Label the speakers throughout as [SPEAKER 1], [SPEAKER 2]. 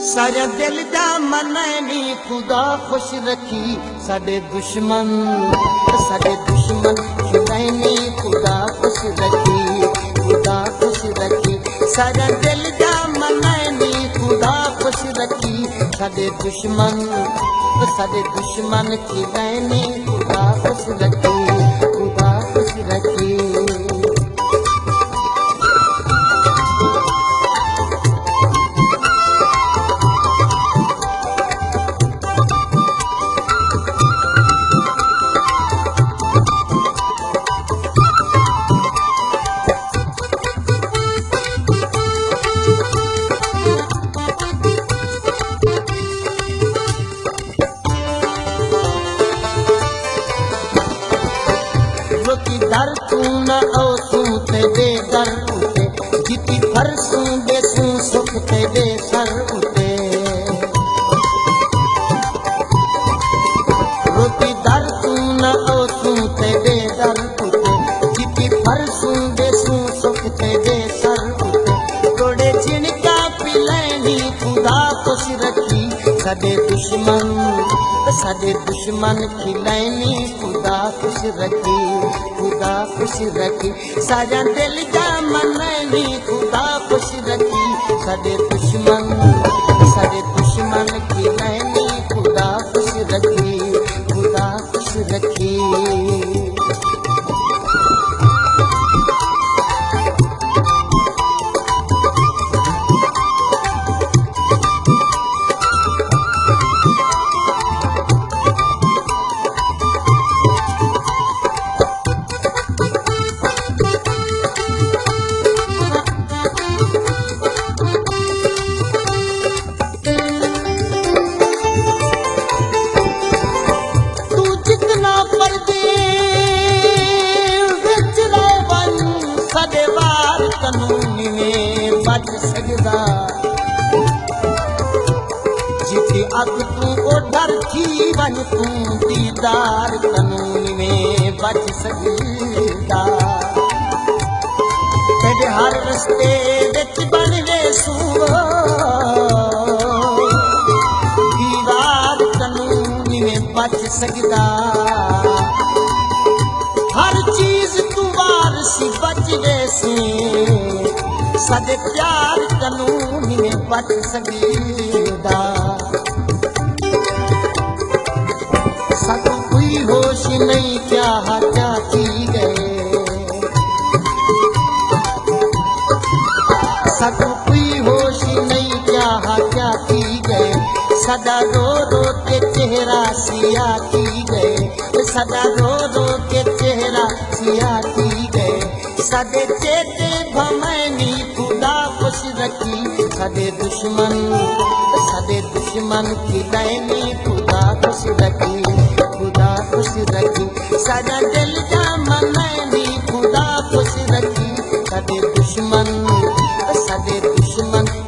[SPEAKER 1] सारे दिल दा मनैनी खुदा खुश रखी साडे दुश्मन खिलैनी खुदा खुश रखी सारे दिल दा मनैनी खुदा खुश रखी साडे दुश्मन खिलैनी खुदा खुश रखी दर तू न ओ तू ते दे दर उते जिती फरसू बेसू सुख ते दे सर उते रोटी दर तू न ओ तू ते दे दर उते जिती फरसू बेसू सुख ते दे सर उते थोड़े जिनका पिलैनी खुदा खुश रखी साडे दुश्मन खिलैनी खुदा खुश रखी सारा दिल दा मनैनी खुदा खुश रखी साडे दुश्मन खिलैनी खुदा खुश रखी जिथे अग तू ओडर थी वन तू दीदार कानून में बच सकदा तेरे हर रस्ते विच बन वे दीवार कानून में बच सकदा हर चीज तू वारसी बच वैसे साडे प्यार कानून में बच सकदा साडू कोई होश नहीं क्या थी गए साडू कोई होश नहीं क्या थी गए सदा रो रो के चेहरा सिया थी गए सदा रो रो के चेहरा सिया थी गए साडे चेते भमैनी खुदा खुश रखी साडे दुश्मन खिलैनी खुदा खुश रखी सारा दिल दा मनैनी खुदा खुश रखी साडे दुश्मन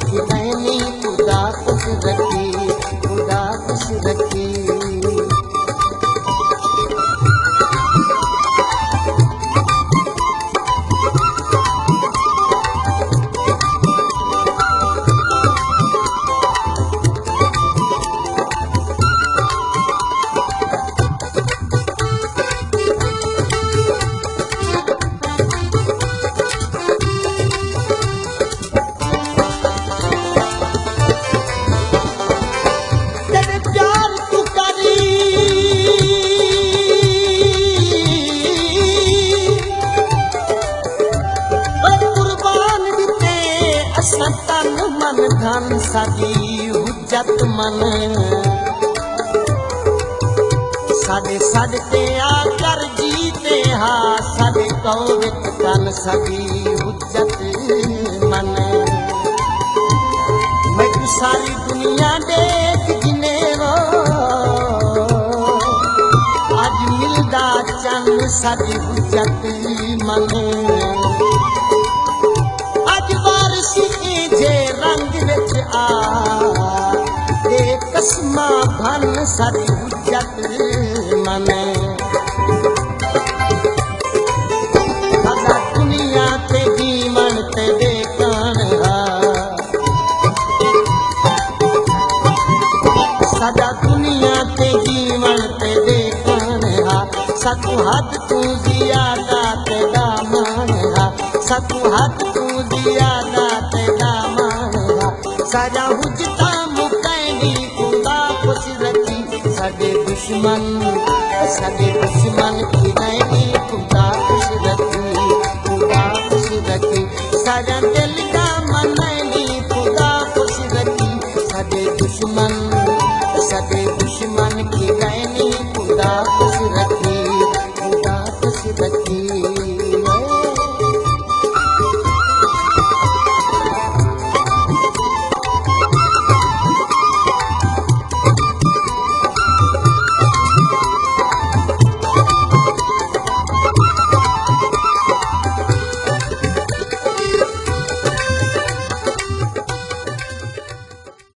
[SPEAKER 1] खिलैनी खुदा खुश रखी तन मन धन साडी हुज्जत मन साडे ते आकर जीते हा साडे कौवित तन साडी हुज्जत मन मैं सारी दुनिया देख जिने रो आज मिलदा चन साडी हुज्जत मन जे रंग विच आ कसमा भन साडी हुज्जत मन दुनिया ते जीवन ते देखण सतू हद तू जियादा तेरा मान हा सतू हद तू जियादा तेरा मान हा सारा हुजता मुकैनी खुदा खुश रखी साडे दुश्मन की नहीं खुदा खुश रखी